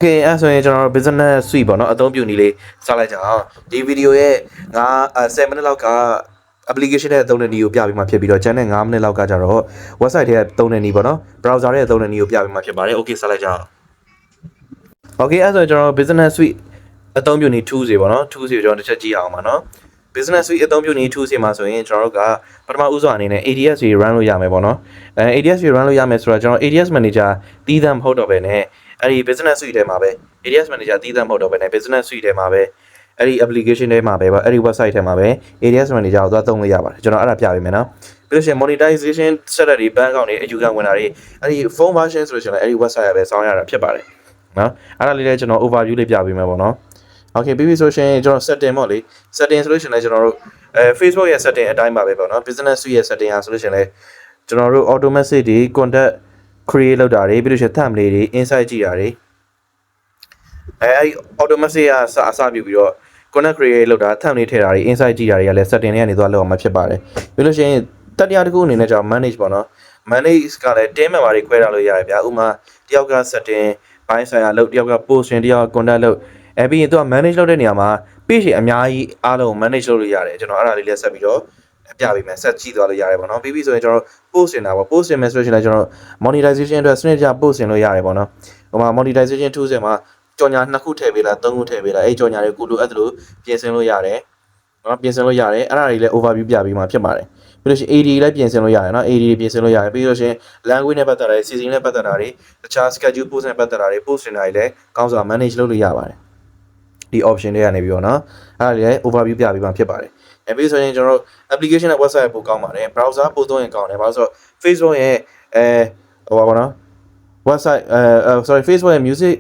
Okay အဲ့ဆိုရင်ကျွန်တော် business suite ပေါ့နော်အသုံးပြုနည်းလေးစလိုက်ကြအောင်ဒီဗီဒီယိုရဲ့7 မိနစ်လောက်က application နဲ့သုံးတဲ့နည်းကိုပြပြီးမှဖြစ်ပြီးတော့ကျန်တဲ့9မိနစ်လောက်ကကြတော့ website ထဲကသုံးတဲ့နည်းပေါ့နော် browser ထဲကသုံးတဲ့နည်းကိုပြပြီးမှဖြစ်ပါတယ် okay စလိုက်ကြအောင် okay အဲ့ဆိုရင်ကျွန်တော် business suite အသုံးပြုနည်း tools တွေပေါ့နော် tools တွေကျွန်တော်တစ်ချက်ကြည့်အောင်ပါနော် business suite အသုံးပြုနည်း tools တွေမှာဆိုရင်ကျွန်တော်တို့ကပထမဦးစွာအနေနဲ့ ADS တွေ run လုပ်ရမယ်ပေါ့နော်ADS တွေ run လုပ်ရမယ်ဆိုတော့ကျွန်တော် ADS manager တီးသန့်မဟုတ်တော့ဘဲနဲ့အဲ့ဒီ business suite ထဲမှာပဲ ADS manager တီးသန့်မဟုတ်တော့ဘဲနဲ့ business suite ထဲမှာပဲအဲ့ဒီ application ထဲမှာပဲပေါ့အဲ့ဒီ website ထဲမှာပဲ ADS manager ကိုသွားသုံးလို့ရပါတယ်ကျွန်တော်အဲ့ဒါပြပေးမယ်နော်ပြီးလို့ရှိရင် monetization setup တွေ bank account တွေအယူခံဝင်တာတွေအဲ့ဒီ phone version ဆိုလို့ရှိရင်အဲ့ဒီ website ကပဲစောင်းရတာဖြစ်ပါတယ်နော်အဲ့ဒါလေးလည်းကျွန်တော် overview လေးပြပေးမယ်ပေါ့နော် okay ပြီးပြီဆိုရှင်ကျွန်တော် setting ပေါ့လေ setting ဆိုလို့ရှိရင်လည်းကျွန်တော်တို့Facebook ရဲ့ setting အတိုင်းပါပဲပေါ့နော် business suite ရဲ့ setting ဟာဆိုလို့ရှိရင်လည်းကျွန်တော်တို့ automatic တွေ contact create လုပ်တာတွေပြီးလို့ရှိရင် thumb လေးတွေ insight ကြည့်တာတွေအဲဒီ automatic ကအစပြုပြီးတော့ contact create လုပ်တာ thumb လေးထည့်တာတွေ insight ကြည့်တာတွေကလည်း setting တွေကနေသွားလောက်အောင်မဖြစ်ပါတယ်ပြီးလို့ရှိရင်တတိယတစ်ခုအနေနဲ့ကျွန်တော် manage ပေါ့နော် manage ကလည်း team member တွေခွဲထားလို့ရတယ်ဗျာဥပမာတယောက်က setting ဘိုင်းဆိုင်ရာလုပ်တယောက်က post တယောက်က contact လုပ်ပြီးရင်သူက manage လုပ်တဲ့နေရာမှာ page တွေအများကြီးအားလုံး manage လုပ်လို့ရတယ်ကျွန်တော်အဲ့ဒါလေးလည်းဆက်ပြီးတော့ပြပေးမယ်ဆက်ကြည့်သွားလို့ရတယ်ပေါ့နော်ပြီးပြီဆိုရင်ကျွန်တော် post တင်တာပေါ့ post တင်မယ်ဆိုရင်လည်းကျွန်တော် monetization အတွက်စနစ်တကျ post တင်လို့ရတယ်ပေါ့နော်ဟိုမှာ monetization tools မှာကြော်ညာ2ခုထည့်ပေးလား3ခုထည့်ပေးလားအဲ့ကြော်ညာတွေကိုလိုအပ်သလိုပြင်ဆင်လို့ရတယ်နော်ပြင်ဆင်လို့ရတယ်အဲ့ဒါတွေလည်း overview ပြပေးမှာဖြစ်ပါတယ်ပြီးလို့ရှိရင် AD လည်းပြင်ဆင်လို့ရတယ်နော် AD ပြင်ဆင်လို့ရတယ်ပြီးလို့ရှိရင် language နဲ့ပတ်သက်တာတွေ season နဲ့ပတ်သက်တာတွေတခြား schedule post နဲ့ပတ်သက်တာတွေ post တင်တာတွေလည်းကောင်းစွာ manage လုပ်လို့ရပါတယ်ဒီ option တွေကနေပြီးတော့နော်အဲ့ဒါလည်း overview ပြပေးမှာဖြစ်ပါတယ်ပြီးဆိုရင်ကျွန်တော်တို့ application နဲ့ website ပို့ကောင်းပါတယ် browser ပို့သုံးရင်ကောင်းတယ်ဘာလို့ဆိုတော့ Facebook ရဲ့ဟိုပါဘောနော် website sorry Facebook ရဲ့ music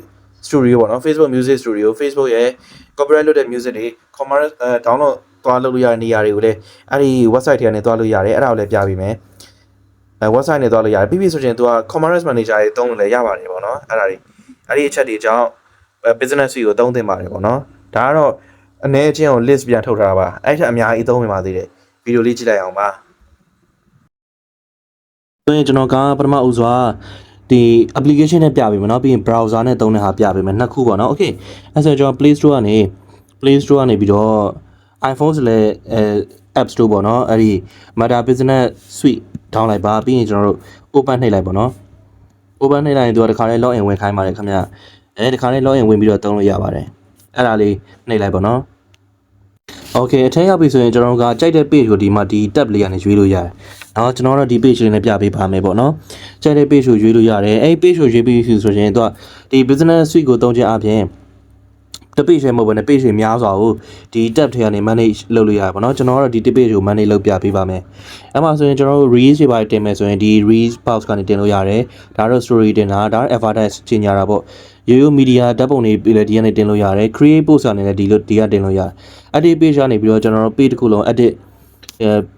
studio ပေါ့နော် Facebook music studio Facebook ရဲ့ copyright လုပ်တဲ့ music တွေ commerce download သွားလုပ်လို့ရတဲ့နေရာတွေကိုလည်းအဲ့ဒီ website တွေကနေသွားလို့ရတယ်အဲ့ဒါကိုလည်းပြပေးမယ်website နဲ့သွားလို့ရတယ်ပြီးပြီဆိုရင် तू က commerce manager တွေသုံးလို့လည်းရပါတယ်ပေါ့နော်အဲ့ဒါတွေအဲ့ဒီအချက်တွေကြောင့်business suite ကိုသုံးသင့်ပါတယ်ပေါ့နော်ဒါကတော့အနေအချင်းကို list ပြန်ထုတ်ထားတာပါအဲ့ထက်အများကြီးသုံးဝင်ပါသေးတယ်ဗီဒီယိုလေးကြည့်လိုက်အောင်ပါဆိုရင်ကျွန်တော်ကပထမဦးစွာဒီ application နဲ့ပြပေးမယ်เนาะပြီးရင် browser နဲ့သုံးတဲ့ဟာပြပေးမယ်နှစ်ခုပေါ့เนาะ okay အဲ့ဆိုကျွန်တော် Play Store ကနေပြီးတော့ iPhone ဆိုလည်းApp Store ပေါ့เนาะအဲ့ဒီ Meta Business Suite down လိုက်ပါပြီးရင်ကျွန်တော်တို့ open နှိပ်လိုက်ပေါ့เนาะ open နှိပ်လိုက်ရင်သူကတခါလေး login ဝင်ခိုင်းပါတယ်ခင်ဗျတခါလေး login ဝင်ပြီးတော့သုံးလို့ရပါတယ်အဲ့ဒါလေးနှိပ်လိုက်ပေါ့เนาะ okay အထက်ရောက်ပြီဆိုရင်ကျွန်တော်တို့ကကြိုက်တဲ့ page ကိုဒီမှာဒီ tab လေးကနေရွေးလို့ရတယ်။နော်ကျွန်တော်တို့ဒီ page လေးနဲ့ပြပေးပါမယ်ပေါ့နော်။ကြိုက်တဲ့ page ကိုရွေးလို့ရတယ်။အဲ့ page ကိုရွေးပြီးဆိုရင်သူကဒီ business suite ကိုသုံးခြင်းအပြင်တ page ထဲမဟုတ်ဘဲနဲ့ page တွေများစွာကိုဒီ tab ထဲကနေ manage လုပ်လို့ရတယ်ပေါ့နော်။ကျွန်တော်ကတော့ဒီ page ကို manage လုပ်ပြပေးပါမယ်။အဲ့မှာဆိုရင်ကျွန်တော်တို့ reels တွေပါတင်မယ်ဆိုရင်ဒီ reels box ကနေတင်လို့ရတယ်။ဒါတော့ story တင်တာဒါတော့ advertise ကြီးညာတာပေါ့။ရိုးရိုး media ဓာတ်ပုံတွေပြီးလဲဒီကနေတင်လို့ရတယ် create post ကနေလည်းဒီကတင်လို့ရတယ် edit page ကနေပြီးတော့ကျွန်တော်တို့ page တစ်ခုလုံး edit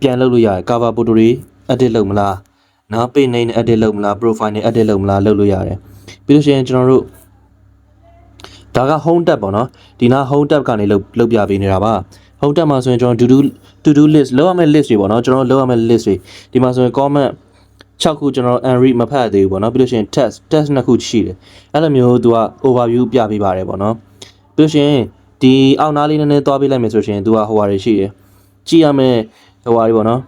ပြန်လုပ်လို့ရတယ် cover photo တွေ edit လုပ်မလားနော် page name နဲ့ edit လုပ်မလား profile နဲ့ edit လုပ်မလားလုပ်လို့ရတယ်ပြီးလို့ရှိရင်ကျွန်တော်တို့ဒါက home tab ပေါ့နော်ဒီနာ home tab ကနေလုပ်ပြပေးနေတာပါ home tab မှာဆိုရင်ကျွန်တော် to do list လောက်ရမယ့် list တွေပေါ့နော်ကျွန်တော်လောက်ရမယ့် list တွေဒီမှာဆိုရင် comment 6ခုကျွန်တော် unread မဖတ်သေးဘူးပေါ့နော်ပြီးလို့ရှိရင် test 2ခုရှိတယ်အဲ့လိုမျိုးသူက overview ပြပေးပါတယ်ပေါ့နော်ပြီးလို့ရှိရင်ဒီအောက်နားလေးနည်းနည်းသွားပေးလိုက်မယ်ဆိုရင်သူကဟိုဟာတွေရှိတယ်ကြည့်ရမယ်ဟိုဟာတွေပေါ့နော်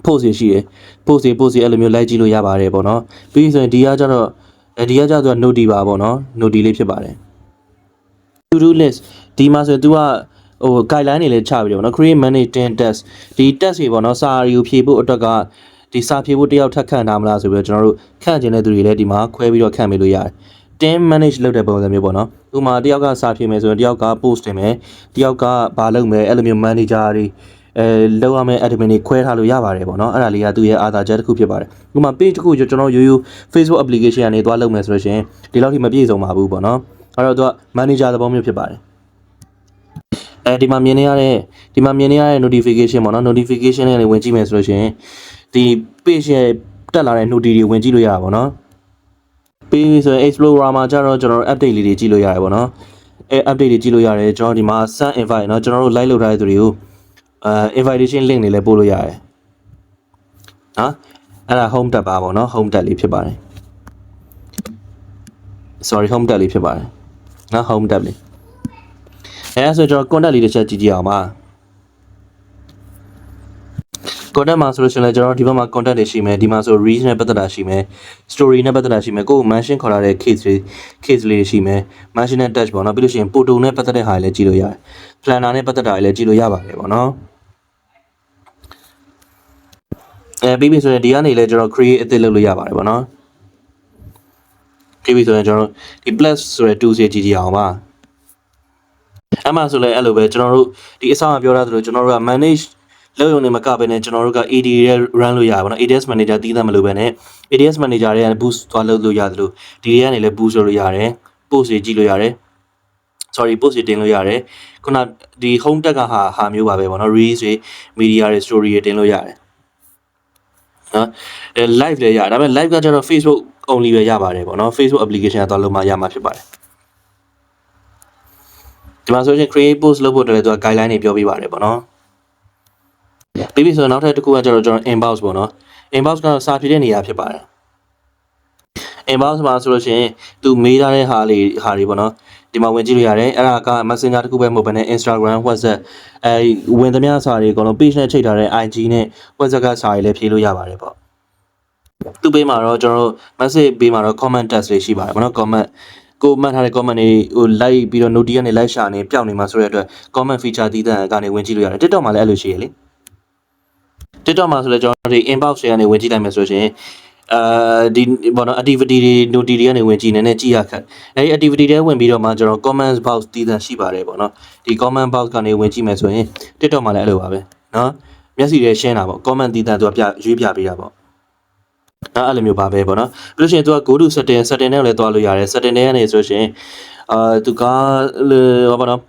post တွေရှိတယ် post တွေအဲ့လိုမျိုးလိုက်ကြည့်လို့ရပါတယ်ပေါ့နော်ပြီးဆိုရင်ဒီကကျတော့သူက note ပါပေါ့နော် note လေးဖြစ်ပါတယ် to do list ဒီမှာဆိုရင်သူကဟို guideline တွေလည်းချပြီးတယ်ပေါ့နော် create management test ဒီ test တွေပေါ့နော်စာရီကိုဖြည့်ဖို့အတွက်ကဒီစာဖြည့်ဖို့တယောက်ထပ်ခန့်ထားမလားဆိုပြီးတော့ကျွန်တော်တို့ခန့်ကျင်တဲ့သူတွေလည်းဒီမှာခွဲပြီးတော့ခန့်ပေးလို့ရတယ် team manage လုပ်တဲ့ပုံစံမျိုးပေါ့နော်ဥပမာတယောက်ကစာဖြည့်မယ်ဆိုရင်တယောက်က post တင်မယ်တယောက်ကဘာလုပ်မယ်အဲ့လိုမျိုး manager တွေလောက်ရမယ့် admin တွေခွဲထားလို့ရပါတယ်ပေါ့နော်အဲ့ဒါလေးကသူ့ရဲ့အာသာချက်တစ်ခုဖြစ်ပါတယ်ဥပမာ page တစ်ခုကျွန်တော်ရိုး Facebook application ကနေသွားလုပ်မယ်ဆိုလို့ရှိရင်ဒီလောက်ထိမပြည့်စုံပါဘူးပေါ့နော်အဲ့တော့သူက manager သဘောမျိုးဖြစ်ပါတယ်ဒီမှာမြင်နေရတဲ့ notification ပေါ့နော် notification နဲ့ဝင်ကြည့်မယ်ဆိုလို့ရှိရင်ဒီ page ရဲ့တက်လာတဲ့ notification တွေဝင်ကြည့်လို့ရတာပေါ့နော်ပြီးဆိုရင် Explorer မှာကျတော့ကျွန်တော်တို့ update လေးတွေကြည့်လို့ရတယ်ပေါ့နော်update တွေကြည့်လို့ရတယ်ကျွန်တော်ဒီမှာ send invite เนาะကျွန်တော်တို့ like လုပ်ထားတဲ့သူတွေကိုinvitation link တွေလည်းပို့လို့ရတယ်နော်အဲ့ဒါ home tab ပါပေါ့နော် home tab လေးဖြစ်ပါတယ် sorry home tab လေးဖြစ်ပါတယ်နော် home tab လေးအဲဆိုကျွန်တော် contact လေးတစ်ချက်ကြည့်ကြည့်အောင်ပါ contact မှာဆိုလို့ရှိရင်လည်းကျွန်တော်ဒီဘက်မှာ contact တွေရှိမယ်ဒီမှာဆို reach နဲ့ပတ်သက်တာရှိမယ် story နဲ့ပတ်သက်တာရှိမယ်ကိုယ် mention ခေါ်လာတဲ့ case လေးရှိမယ် mention နဲ့ touch ပေါ့နော်ပြီးလို့ရှိရင် photo နဲ့ပတ်သက်တဲ့ဟာတွေလည်းကြည့်လို့ရတယ် planner နဲ့ပတ်သက်တာတွေလည်းကြည့်လို့ရပါတယ်ပေါ့နော်ပြီးပြီဆိုရင်ဒီကနေလည်းကျွန်တော် create အသစ်လုပ်လို့ရပါတယ်ပေါ့နော်ပြီးပြီဆိုရင်ကျွန်တော်ဒီ plus ဆိုတဲ့ tools ရေးကြည့်ကြည့်အောင်ပါအဲ့မှာဆိုလည်းအဲ့လိုပဲကျွန်တော်တို့ဒီအဆောင်ပြောရသလိုကျွန်တော်တို့က manage လောက်ရုံနဲ့မကဘဲနဲ့ကျွန်တော်တို့က AD ရဲ့ run လို့ရပါတော့ ADS manager တည်သားမလို့ပဲနဲ့ ADS manager တွေက boost သွားလုပ်လို့ရတယ်လို့ဒီတွေကနေလည်း boost လုပ်လို့ရတယ် post တွေကြည့်လို့ရတယ် sorry post တွေတင်လို့ရတယ်ခုနဒီ home tag ကဟာမျိုးပါပဲပေါ့နော် reels တွေ media တွေ story တွေတင်လို့ရတယ်နော် live လည်းရတယ်ဒါပေမဲ့ live ကကျတော့ Facebook only ပဲရပါတယ်ပေါ့နော် Facebook application ကသွားလို့မှရမှာဖြစ်ပါတယ်ဒီမှာဆိုရင် create post လုပ်ဖို့တည်းသူက guideline တွေပြောပြပါတယ်ပေါ့နော်ပြီးပြီဆိုတော့နောက်ထပ်တစ်ခုကကျတော့ကျွန်တော် inbox ပေါ့နော် inbox ကစာဖြည့်တဲ့နေရာဖြစ်ပါတယ် inbox မှာဆိုလို့ရှိရင်သူမေးထားတဲ့ဟာတွေပေါ့နော်ဒီမှာဝင်ကြည့်လို့ရတယ်အဲ့ဒါက messenger တစ်ခုပဲမဟုတ်ဘဲနဲ့ Instagram WhatsApp ဝင်သမျှစာတွေအကုန်လုံး page နဲ့ချိန်ထားတဲ့ IG နဲ့ WhatsApp ကစာတွေလည်းဖြည့်လို့ရပါတယ်ပေါ့သူ့ဘေးမှာတော့ကျွန်တော်တို့ message ဘေးမှာတော့ comment test တွေရှိပါတယ်ပေါ့နော် comment ကိုမှတ်ထားတဲ့ comment တွေဟို like ပြီးတော့ note ကနေ like ရှာနေပျောက်နေမှာဆိုတဲ့အတွက် comment feature တည်တဲ့ကနေဝင်ကြည့်လို့ရတယ် TikTok မှာလည်းအဲ့လိုရှိရလေ TikTok မှာဆိုလည်းကျွန်တော်ဒီ inbox တွေကနေဝင်ကြည့်လိုက်မယ်ဆိုရင်ဒီဘောနော် activity တွေ note တွေကနေဝင်ကြည့်နေနဲ့ကြည့်ရခက်အဲဒီ activity တွေဝင်ပြီးတော့မှကျွန်တော် comment box တည်တဲ့ရှိပါတယ်ပေါ့နော်ဒီ comment box ကနေဝင်ကြည့်မယ်ဆိုရင် TikTok မှာလည်းအဲ့လိုပါပဲနော်မျက်စိတွေရှင်းတာပေါ့ comment တည်တဲ့သူကရွေးပြပေးတာပေါ့အဲ့လိုမျိုးပါပဲပေါ့နော်ပြီးလို့ရှိရင်သူက go to setting နဲ့လည်းတွားလို့ရတယ် setting တွေကနေဆိုရှင်သူကဟောပါတော့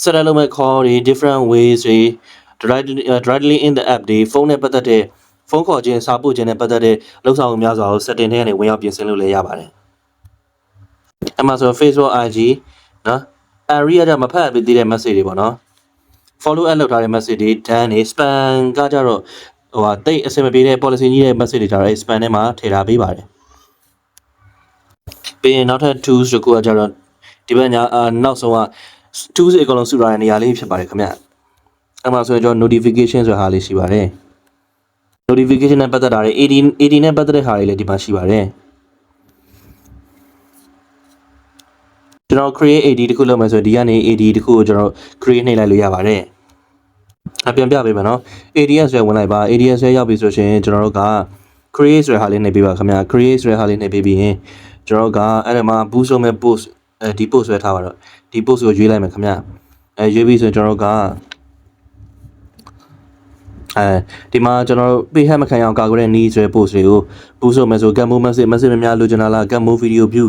set လုပ်မဲ့ call တွေ different ways တွေ directly in the app တွေဖုန်းနဲ့ပတ်သက်တဲ့ဖုန်းခေါ်ခြင်းစာပို့ခြင်းနဲ့ပတ်သက်တဲ့လောက်ဆောင်မှုများစွာကို setting တွေကနေဝင်ရောက်ပြင်ဆင်လို့လည်းရပါတယ်အမှဆို Facebook IG နော် area ကမဖတ်ပြီးသေးတဲ့ message တွေပေါ့နော် follow up လုပ်ထားတဲ့ message တွေ done တွေ spam ကကြတော့ဟိုတိတ်အဆင်မပြေတဲ့ policy ကြီးတဲ့ message တွေကြတော့ spam ထဲမှာထည့်ထားပေးပါတယ်ပြီးရင်နောက်ထပ် tools တခုကကြတော့ဒီဘက်ညာနောက်ဆုံးက tools အကုန်လုံးစုထားတဲ့နေရာလေးဖြစ်ပါတယ်ခင်ဗျအဲ့မှာဆိုရင်ကျွန်တော် notification ဆိုတဲ့ဟာလေးရှိပါတယ် notification နဲ့ပတ်သက်တာတွေ AD နဲ့ပတ်သက်တဲ့ဟာတွေလည်းဒီမှာရှိပါတယ်ကျွန်တော် create AD တခုလုပ်မယ်ဆိုရင်ဒီကနေ AD တခုကိုကျွန်တော် create နှိပ်လိုက်လို့ရပါတယ်ပြန်ပြပေးမယ်နော် ADS ဆိုဝင်လိုက်ပါ ADS ဆိုရောက်ပြီဆိုရှင်ကျွန်တော်တို့က create ဆိုတဲ့ဟာလေးနှိပ်ပေးပါခင်ဗျာ create ဆိုတဲ့ဟာလေးနှိပ်ပေးပြီးရင်ကျွန်တော်ကအဲ့ဒါမှာ boost လုပ်မဲ့ post ဒီ post ဆွဲထားပါတော့ဒီ post ကိုရွေးလိုက်မယ်ခင်ဗျာရွေးပြီးဆိုရင်ကျွန်တော်တို့ကဒီမှာကျွန်တော်တို့ page hack မခံအောင်ကာကွယ်တဲ့ need ဆိုတဲ့ post တွေကို boost လုပ်မယ်ဆို get more message များလိုချင်တာလား get more video view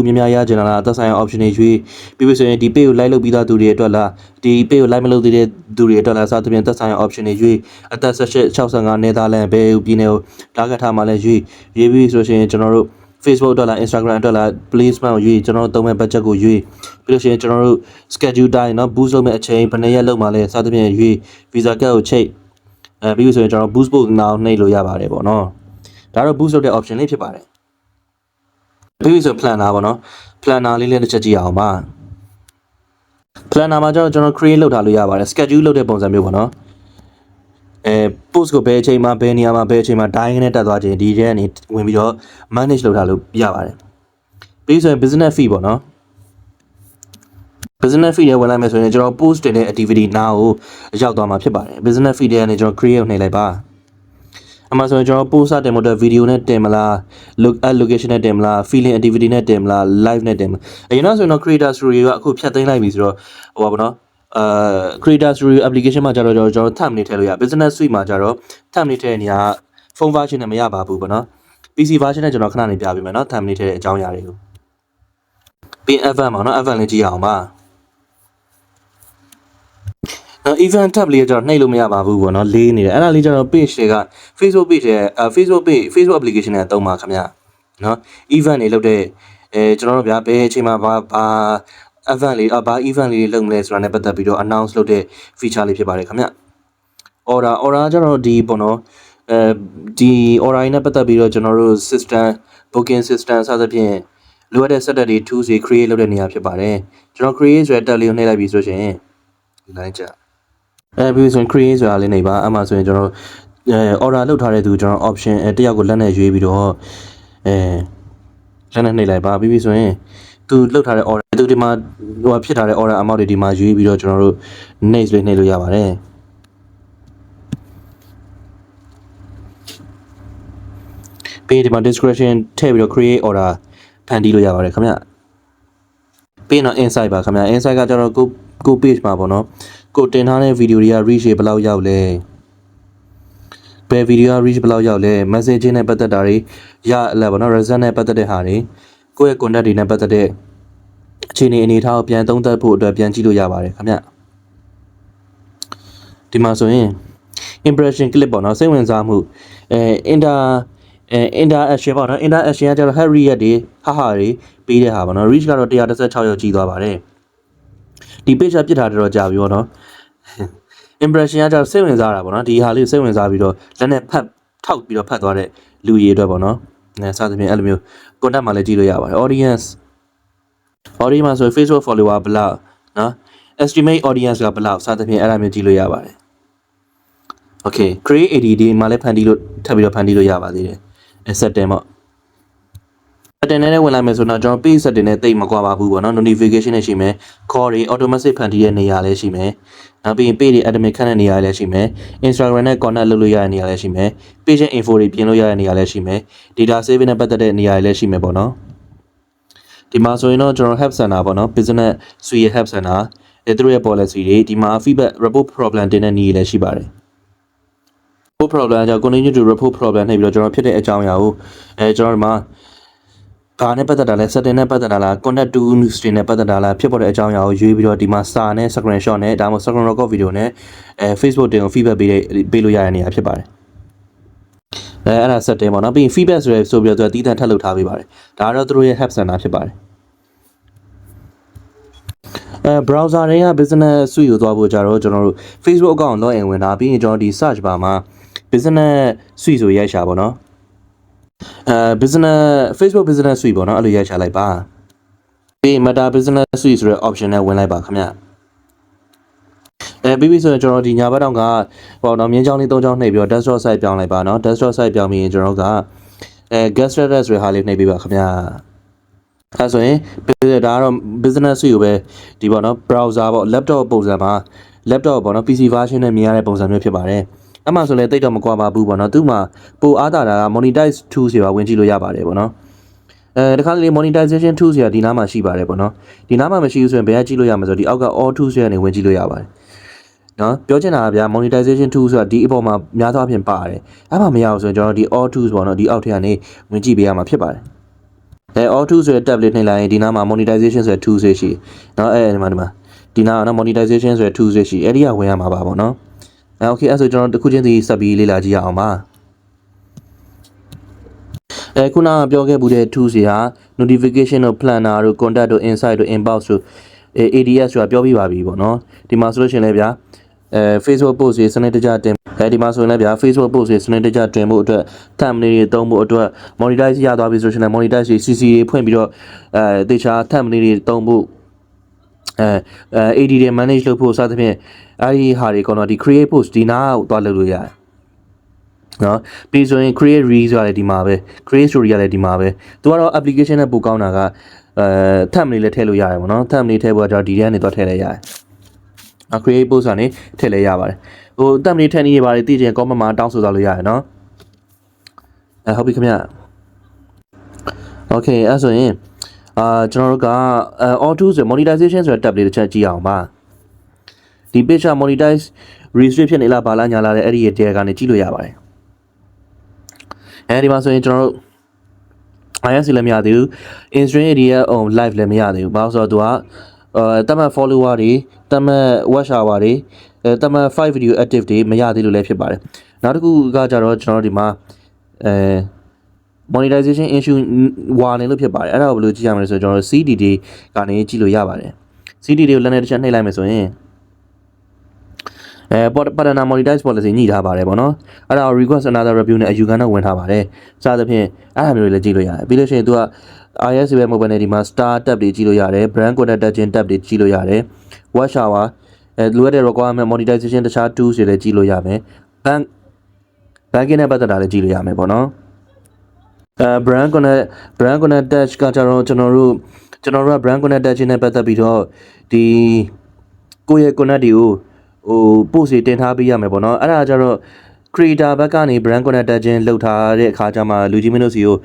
များရချင်တာလားသက်ဆိုင်ရာ option တွေရွေးပြီးပြီဆိုရင်ဒီ page ကို like လုပ်ပြီးသားသူတွေအတွက်လားဒီ page ကို like မလုပ်သေးတဲ့သူတွေအတွက်လားစသဖြင့်သက်ဆိုင်ရာ option တွေရွေးအသက်65နယ်သာလန်ဘယ်ပြည်နယ်ကို target ထားမှလည်းရွေးပြီးဆိုရှင်ကျွန်တော်တို့ Facebook အတွက်လား Instagram အတွက်လား placement ကိုရွေးကျွန်တော်တို့သုံးမဲ့ budget ကိုရွေးပြီးလို့ရှိရင်ကျွန်တော်တို့ schedule တိုင်းเนาะ boost လုပ်မဲ့အချိန်ဘယ်နှစ်ရက်လုပ်မှလဲစသဖြင့်ရွေး visa card ကိုချိတ်ပြီးလို့ဆိုရင်ကျွန်တော် boost ဖို့နောက်နှိပ်လို့ရပါတယ်ပေါ့နော်ဒါတော့ boost လုပ်တဲ့ option လေးဖြစ်ပါတယ်ပြီးဆို planner ပေါ့နော် planner လေးလည်းတစ်ချက်ကြည့်အောင်ပါ planner မှာကျွန်တော် create လုပ်ထားလို့ရပါတယ် schedule လုပ်တဲ့ပုံစံမျိုးပေါ့နော်post ကိုဘယ်အချိန်မှာဘယ်နေရာမှာဘယ်အချိန်မှာ တိုင်းနဲ့တက်သွားခြင်းဒီထဲကနေဝင်ပြီးတော့ manage လုပ်ထားလို့ရပါတယ်ပြီးဆိုရင် business fee ပေါ့နော် business fee တွေဝင်လိုက်မယ်ဆိုရင်ကျွန်တော် post တင်တဲ့ activity now ကိုရောက်သွားမှာဖြစ်ပါတယ် business fee တွေကနေကျွန်တော် create နှိပ်လိုက်ပါအမှဆိုရင်ကျွန်တော် post တင်ဖို့အတွက် video နဲ့တင်မလား location နဲ့တင်မလား feeling activity နဲ့တင်မလား live နဲ့တင်မလားအရင်တော့ဆိုရင်တော့ creator studio ကအခုဖြတ်သိမ်းလိုက်ပြီဆိုတော့ဟိုပါဘောနော်creator studio application မှာကျတော့ကျွန်တော် thumb နေထည့်လို့ရ business suite မှာကျတော့ thumb နေထည့်တဲ့နေရာ phone version နဲ့မရပါဘူးပေါ့နော် PC version နဲ့ကျွန်တော်ခဏနေပြပေးမယ်နော် thumb နေထည့်တဲ့အကြောင်းအရာတွေကိုပြီး event မှာနော် event လေးကြည့်အောင်ပါevent tab လေးကျတော့နှိပ်လို့မရပါဘူးပေါ့နော်လေးနေတယ်အဲ့ဒါလေးကျတော့ page တွေက Facebook page ရဲ့Facebook application နဲ့တုံးပါခင်ဗျာနော် event တွေလုပ်တဲ့ကျွန်တော်တို့ဗျာဘယ်အချိန်မှာဘာ event လေးဘာ event လေးလုပ်မလဲဆိုတာနဲ့ပတ်သက်ပြီးတော့ announce လုပ်တဲ့ feature လေးဖြစ်ပါတယ်ခင်ဗျာ order ကျတော့ဒီပေါ့နော်ဒီ order နဲ့ပတ်သက်ပြီးတော့ကျွန်တော်တို့ system booking system စသဖြင့် လိုအပ်တဲ့ set တွေ tools တွေ create လုပ်တဲ့နေရာဖြစ်ပါတယ်ကျွန်တော် create ဆိုတဲ့ tab လေးကိုနှိပ်လိုက်ပြီဆိုရင်ဒီလိုက်ကြပြီးဆိုရင် create ဆိုတာလေးနေပါအမှဆိုရင်ကျွန်တော်order လုပ်ထားတဲ့သူကျွန်တော် option တယောက်ကိုလက်နဲ့ရွေးပြီးတော့လက်နဲ့နှိပ်လိုက်ပါပြီးဆိုရင်သူလှုပ်ထားတဲ့ order သူဒီမှာဟိုဖြစ်ထားတဲ့ order amount တွေဒီမှာရွေးပြီးတော့ကျွန်တော်တို့ next လေးနှိပ်လို့ရပါတယ်ပြီးဒီမှာ description ထည့်ပြီးတော့ create order ဖန်တီးလို့ရပါတယ်ခင်ဗျပြီးတော့ inside ပါခင်ဗျ inside ကကျွန်တော်ကို page မှာပေါ့နော်ကိုတင်ထားတဲ့ video တွေက reach ဘယ်လောက်ရောက်လဲဘယ် video reach ဘယ်လောက်ရောက်လဲ messaging နဲ့ပတ်သက်တာတွေရလဲပေါ့နော် result နဲ့ပတ်သက်တဲ့ဟာတွေကိုယ့်ရဲ့ contact တွေနဲ့ပတ်သက်တဲ့အခြေအနေထားကိုပြန်သုံးသပ်ဖို့အတွက်ပြန်ကြည့်လို့ရပါတယ်ခင်ဗျဒီမှာဆိုရင် impression clip ပေါ့နော်စိတ်ဝင်စားမှုinteraction ပေါ့နော် interaction ကကျတော့ Harry ရဲ့တွေဟာတွေပေးတဲ့ဟာပေါ့နော် reach ကတော့116ရောက်ကြီးသွားပါတယ်ဒီ page ကပြစ်ထားတော့ကြာပြီပေါ့နော် impression ကကျတော့စိတ်ဝင်စားတာပေါ့နော်ဒီဟာလေးစိတ်ဝင်စားပြီးတော့လက်နဲ့ဖတ်ထောက်ပြီးတော့ဖတ်သွားတဲ့လူကြီးအတွက်ပေါ့နော်စသဖြင့်အဲ့လိုမျိုး contact မှာလည်းကြည့်လို့ရပါတယ် audience မှာဆို Facebook follower ဘယ်လောက်နော် estimate audience ကဘယ်လောက်စသဖြင့်အဲ့ဒါမျိုးကြည့်လို့ရပါတယ် okay create AD ဒီမှာလည်းဖန်တီးလို့ထပ်ပြီးတော့ဖန်တီးလို့ရပါသေးတယ်setting ပေါ့ setting နဲ့ဝင်လိုက်မယ်ဆိုတော့ကျွန်တော် page setting နဲ့တိတ်မကွာပါဘူးပေါ့နော် notification နဲ့ရှိမယ် call တွေ automatic ဖန်တီးတဲ့နေရာလည်းရှိမယ်နောက်ပြီးရင် page တွေ admin ခန့်တဲ့နေရာလည်းရှိမယ် Instagram နဲ့ connect လုပ်လို့ရတဲ့နေရာလည်းရှိမယ် page info တွေပြင်လို့ရတဲ့နေရာလည်းရှိမယ် data saving နဲ့ပတ်သက်တဲ့နေရာလည်းရှိမယ်ပေါ့နော်ဒီမှာဆိုရင်တော့ကျွန်တော် help center ပေါ့နော် business suite help center သူတို့ရဲ့ policy တွေဒီမှာ feedback report problem တင်တဲ့နေရာလည်းရှိပါတယ်problem ကြောင့် continue to report problem နှိပ်ပြီးတော့ကျွန်တော်ဖြစ်တဲ့အကြောင်းအရာကိုကျွန်တော်ဒီမှာဘာနဲ့ပတ်သက်တာလဲ setting နဲ့ပတ်သက်တာလား contact to news တွေနဲ့ပတ်သက်တာလားဖြစ်ပေါ်တဲ့အကြောင်းအရာကိုရွေးပြီးတော့ဒီမှာစာနဲ့ screenshot နဲ့ဒါမှမဟုတ် screen record video နဲ့Facebook တင်ကို feedback ပေးလို့ရတဲ့နေရာဖြစ်ပါတယ်အဲ့ဒါ setting ပေါ့နော်ပြီးရင် feedback ဆိုပြီးတော့သူကတီးတန့်ထပ်လုပ်ထားပေးပါတယ်ဒါကတော့သူတို့ရဲ့ help center ဖြစ်ပါတယ်browser တွေက business suite ကိုသွားဖို့ကြတော့ကျွန်တော်တို့ Facebook account login ဝင်တာပြီးရင်ကျွန်တော်ဒီ search bar မှာ business suite ဆိုရိုက်ရှာပေါ့နော်business Facebook business suite ပေါ့နော်အဲ့လိုရိုက်ရှာလိုက်ပါပြီး Meta business suite ဆိုတဲ့ option နဲ့ဝင်လိုက်ပါခင်ဗျပြီးပြီဆိုရင်ကျွန်တော်ဒီညာဘက်တောင်ကပေါ့နော်မြင်းချောင်းလေး၃ချောင်းနှိပ်ပြီးတော့ desktop site ပြောင်းလိုက်ပါနော် desktop site ပြောင်းပြီးရင်ကျွန်တော်ကguest status ဆိုတဲ့ဟာလေးနှိပ်ပေးပါခင်ဗျအဲဆိုရင်ဒါကတော့ business suite ကိုပဲဒီပေါ့နော် browser ပေါ့ laptop ပုံစံမှာ laptop ပေါ့နော် PC version နဲ့မြင်ရတဲ့ပုံစံမျိုးဖြစ်ပါတယ်အမှဆိုလည်းတိတ်တော့မကွာပါဘူးပေါ့နော်သူ့မှာပိုအားတာက monetize tool ဆိုတာဝင်ကြည့်လို့ရပါတယ်ပေါ့နော်တခါလေ monetization tool ဆိုတာဒီနားမှာရှိပါတယ်ပေါ့နော်ဒီနားမှာမရှိဘူးဆိုရင်ဘယ်ကကြည့်လို့ရမှာဆိုဒီအောက်က all tool ဆိုတာနေဝင်ကြည့်လို့ရပါတယ်နော်ပြောချင်တာကဗျာ monetization tool ဆိုတာဒီအပေါ်မှာများသောအားဖြင့်ပါတယ်အဲ့မှာမရဘူးဆိုရင်ကျွန်တော်ဒီ all tools ပေါ့နော်ဒီအောက်ထဲကနေဝင်ကြည့်ပေးရမှာဖြစ်ပါတယ်all tools ဆိုတဲ့ tab လေးနှိပ်လိုက်ရင်ဒီနားမှာ monetization ဆိုတဲ့ tool ရှိနော်ဒီမှာဒီနားက monetization ဆိုတဲ့ tool ရှိအဲ့ဒီကဝင်ရမှာပါပေါ့နော်okay အဲ့ဆိုကျွန်တော်တစ်ခုချင်းစီဆက်ပြီးလေ့လာကြည့်ရအောင်ပါခုနကပြောခဲ့မှုတဲ့ tools တွေက notification တို့ planner တို့ contact တို့ insight တို့ inbox တို့ ADS ဆိုတာပြောပြပါပြီပေါ့နော်ဒီမှာဆိုလို့ရှိရင်လည်းဗျာFacebook post တွေစနစ်တကျတင်ဒီမှာဆိုရင်လည်းဗျာ Facebook post တွေစနစ်တကျတင်ဖို့အတွက် thumbnail တွေသုံးဖို့အတွက် monetize ရသွားပြီဆိုရှင်လည်း monetize တွေ CC တွေဖွင့်ပြီးတော့တေချာ thumbnail တွေသုံးဖို့AD တွေ manage လုပ်ဖို့စသဖြင့်အဲ့ဒီဟာတွေကတော့ဒီ create post ဒီနားကိုသွားလုပ်လို့ရတယ်နော်ပြီးဆိုရင် create reels ရတယ်ဒီမှာပဲ create story ရတယ်ဒီမှာပဲသူကတော့ application နဲ့ပို့ကောင်းတာကthumbnail လည်းထည့်လို့ရတယ်ပေါ့နော် thumbnail ထည့်ဖို့ကတော့ဒီထဲကနေသွားထည့်လိုက်ရတယ်create post ကနေထည့်လိုက်ရပါတယ်thumbnail ထည့်နေရပါတယ်သိချင် comment မှာတောင်းဆိုသွားလို့ရတယ်နော်ဟုတ်ပြီခင်ဗျ okay အဲ့ဆိုရင်ကျွန်တော်တို့က auto ဆို monetization ဆိုတဲ့ tab လေးတစ်ချက်ကြည့်အောင်ပါဒီ page က monetize restrict ဖြစ်နေလားဘာလားညာလားအဲ့ဒီရဲ့ data ကနေကြည့်လို့ရပါတယ်ဒီမှာဆိုရင်ကျွန်တော်တို့ IS လည်းမရသေးဘူး Instagram ရဲ့ live လည်းမရသေးဘူးဘာလို့ဆိုတော့သူကတမန် follower တွေတမန် watch hour တွေတမန်5 video active တွေမရသေးလို့လည်းဖြစ်ပါတယ်နောက်တစ်ခုကကြတော့ကျွန်တော်တို့ဒီမှာmonetization issue ဝါနေလို့ဖြစ်ပါတယ်အဲ့ဒါကိုဘယ်လိုကြည့်ရမလဲဆိုတော့ကျွန်တော်တို့ CDD ကနေကြည့်လို့ရပါတယ် CDD ကိုလည်းတစ်ချက်နှိပ်လိုက်မယ်ဆိုရင်partner monetize policy ညှိထားပါတယ်ပေါ့နော်အဲ့ဒါ request another review နဲ့အယူခံတော့ဝင်ထားပါတယ်စသဖြင့်အဲ့ဒါမျိုးတွေလည်းကြည့်လို့ရတယ်ပြီးလို့ရှိရင် तू က IS ပဲမဟုတ်ဘဲနဲ့ဒီမှာ star tab တွေကြည့်လို့ရတယ် brand content တက်ခြင်း tab တွေကြည့်လို့ရတယ် watch hour လိုအပ်တဲ့ requirement monetization တခြား tools တွေလည်းကြည့်လို့ရမယ် banking နဲ့ပတ်သက်တာလည်းကြည့်လို့ရမယ်ပေါ့နော်brand connect touch ကကြတော့ကျွန်တော်တို့က brand connect touch နဲ့ပတ်သက်ပြီးတော့ဒီကိုယ့်ရဲ့ connect တွေကိုpost တွေတင်ထားပေးရမယ်ပေါ့နော်အဲ့ဒါကြတော့ creator ဘက်ကနေ brand connect touch လုပ်ထားတဲ့အခါကျမှလူကြီးမင်းတို့စီကို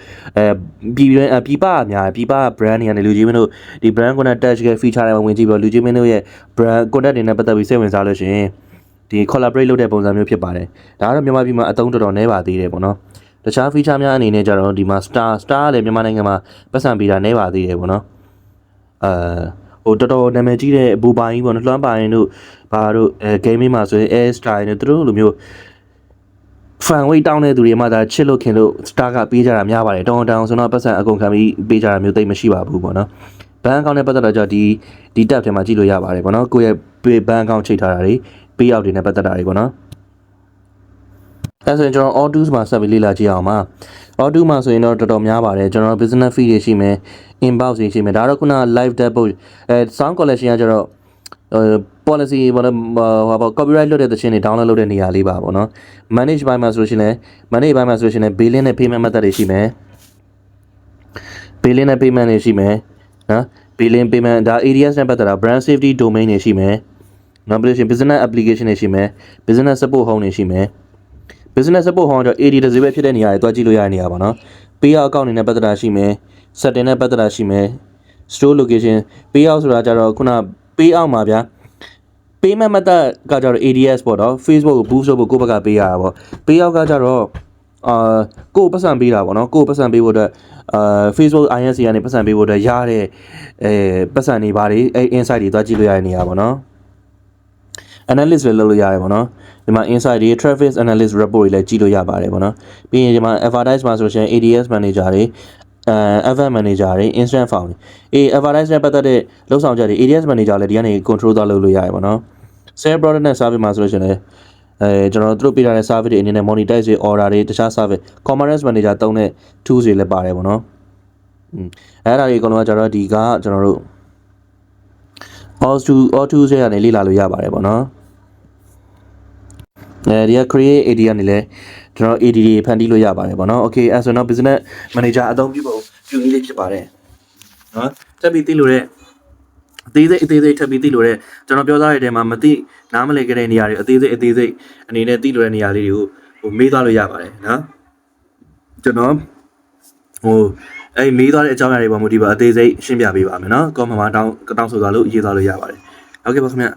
ပြပအများပြပ brand တွေကနေလူကြီးမင်းတို့ဒီ brand connect touch ရဲ့ feature တွေဝင်ကြည့်ပြီးတော့လူကြီးမင်းတို့ရဲ့ brand connect တွေနဲ့ပတ်သက်ပြီးစိတ်ဝင်စားလို့ရှိရင်ဒီ collaborate လုပ်တဲ့ပုံစံမျိုးဖြစ်ပါတယ်ဒါကတော့မြန်မာပြည်မှာအသုံးတော်တော်နည်းပါသေးတယ်ပေါ့နော်တခြား feature များအနေနဲ့ကြတော့ဒီမှာ star ကလည်းမြန်မာနိုင်ငံမှာပတ်စံပေးတာနည်းပါသေးတယ်ပေါ့နော်ဟိုတော်တော်နာမည်ကြီးတဲ့ဘူပိုင်ကြီးပေါ့နော်လွှမ်းပိုင်တို့ဘာတို့ gaming မှာဆိုရင် air style နဲ့သူတို့လိုမျိုး fan weight တောင်းတဲ့သူတွေမှဒါချစ်လို့ခင်လို့ star ကပေးကြတာများပါတယ်တောင်းဆိုတော့ပတ်စံအကုန်ခံပြီးပေးကြတာမျိုးတိတ်မရှိပါဘူးပေါ့နော်ဘန်ကောင်နဲ့ပတ်သက်တော့ကြဒီ tab ထဲမှာကြည့်လို့ရပါတယ်ပေါ့နော်ကိုယ့်ရဲ့ဘန်ကောင်ချိန်ထားတာတွေပေးအောက်တွေနဲ့ပတ်သက်တာတွေပေါ့နော်အဲဆိုရင်ကျွန်တော် autos မှာဆက်ပြီးလေ့လာကြည့်အောင်ပါ auto မှာဆိုရင်တော့တော်တော်များပါတယ်ကျွန်တော် business feed တွေရှိမယ် inbox တွေရှိမယ်ဒါတော့ခုန live dashboard sound collection ကကျတော့policy ဘာလဲcopyright လုပ်တဲ့သချင်းတွေ download လုပ်တဲ့နေရာလေးပါပေါ့နော် manage ဘိုင်းမှာဆိုလို့ရှိရင် billing နဲ့ payment method တွေရှိမယ် billing နဲ့ payment တွေရှိမယ်နော် billing payment ဒါ ADS နဲ့ပတ်သက်တာ brand safety domain တွေရှိမယ်နောက်ပြီးလို့ရှိရင် business application တွေရှိမယ် business support home တွေရှိမယ် business support home တော့ AD တစ်စိပဲဖြစ်တဲ့နေရာတွေတွားကြည့်လို့ရတဲ့နေရာပါနော် payout account တွေနဲ့ပတ်သက်တာရှိမယ် setting နဲ့ပတ်သက်တာရှိမယ် store location payout ဆိုတာကြတော့ခုန payout မှာဗျာ payment method ကကြတော့ ADS ပေါ့နော် Facebook ကို boost လုပ်ဖို့ကိုယ့်ဘက်ကပေးရတာပေါ့ payout ကကြတော့ကိုယ်ပတ်စံပေးတာပေါ့နော်ကိုယ်ပတ်စံပေးဖို့အတွက်Facebook INC ကနေပတ်စံပေးဖို့အတွက်ရတဲ့ပတ်စံတွေပါတယ်insight တွေတွားကြည့်လို့ရတဲ့နေရာပေါ့နော် analyst လည်းလုပ်လို့ရတယ်ပေါ့နော်ဒီမှာ insight တွေ traffic analyst report တွေလည်းကြည့်လို့ရပါတယ်ပေါ့နော်ပြီးရင်ဒီမှာ advertise မှာဆိုရင် ADS manager တွေevent manager တွေ instant form တွေadvertise နဲ့ပတ်သက်တဲ့လုံဆောင်ချက်တွေ ADS manager လည်းဒီကနေ control သွားလုပ်လို့ရတယ်ပေါ့နော် sell product နဲ့ service မှာဆိုလို့ရှိရင်လည်းကျွန်တော်တို့ပေးထားတဲ့ service တွေအနေနဲ့ monetize တွေ order တွေတခြား service commerce manager တုံးတဲ့ tools တွေလည်းပါတယ်ပေါ့နော်အဲ့ဒါတွေအကုန်လုံးကကျတော့ဒီကကျွန်တော်တို့ all tools တွေကနေလေ့လာလို့ရပါတယ်ပေါ့နော်ဒီက create AD ကနေလဲကျွန်တော် AD တွေဖန်တီးလို့ရပါတယ်ပေါ့နော် okay အဲ့ဆိုတော့ business manager အသုံးပြုပုံပြုနည်းလေးဖြစ်ပါတယ်နော်တက်ပြီးသိလို့တဲ့အသေးစိတ်ထပ်ပြီးသိလို့တဲ့ကျွန်တော်ပြောသားတဲ့ထဲမှာမသိနားမလည်ခဲ့တဲ့နေရာတွေအသေးစိတ်အနေနဲ့သိလို့တဲ့နေရာလေးတွေကိုဟိုမေးသွားလို့ရပါတယ်နော်ကျွန်တော်အဲ့မေးသွားတဲ့အကြောင်းအရာတွေပေါ်မူတည်ပါအသေးစိတ်ရှင်းပြပေးပါမယ်နော်ကောမမှာတောင်းဆိုသွားလို့ရေးသွားလို့ရပါတယ်ဟုတ်ကဲ့ပါခင်ဗျ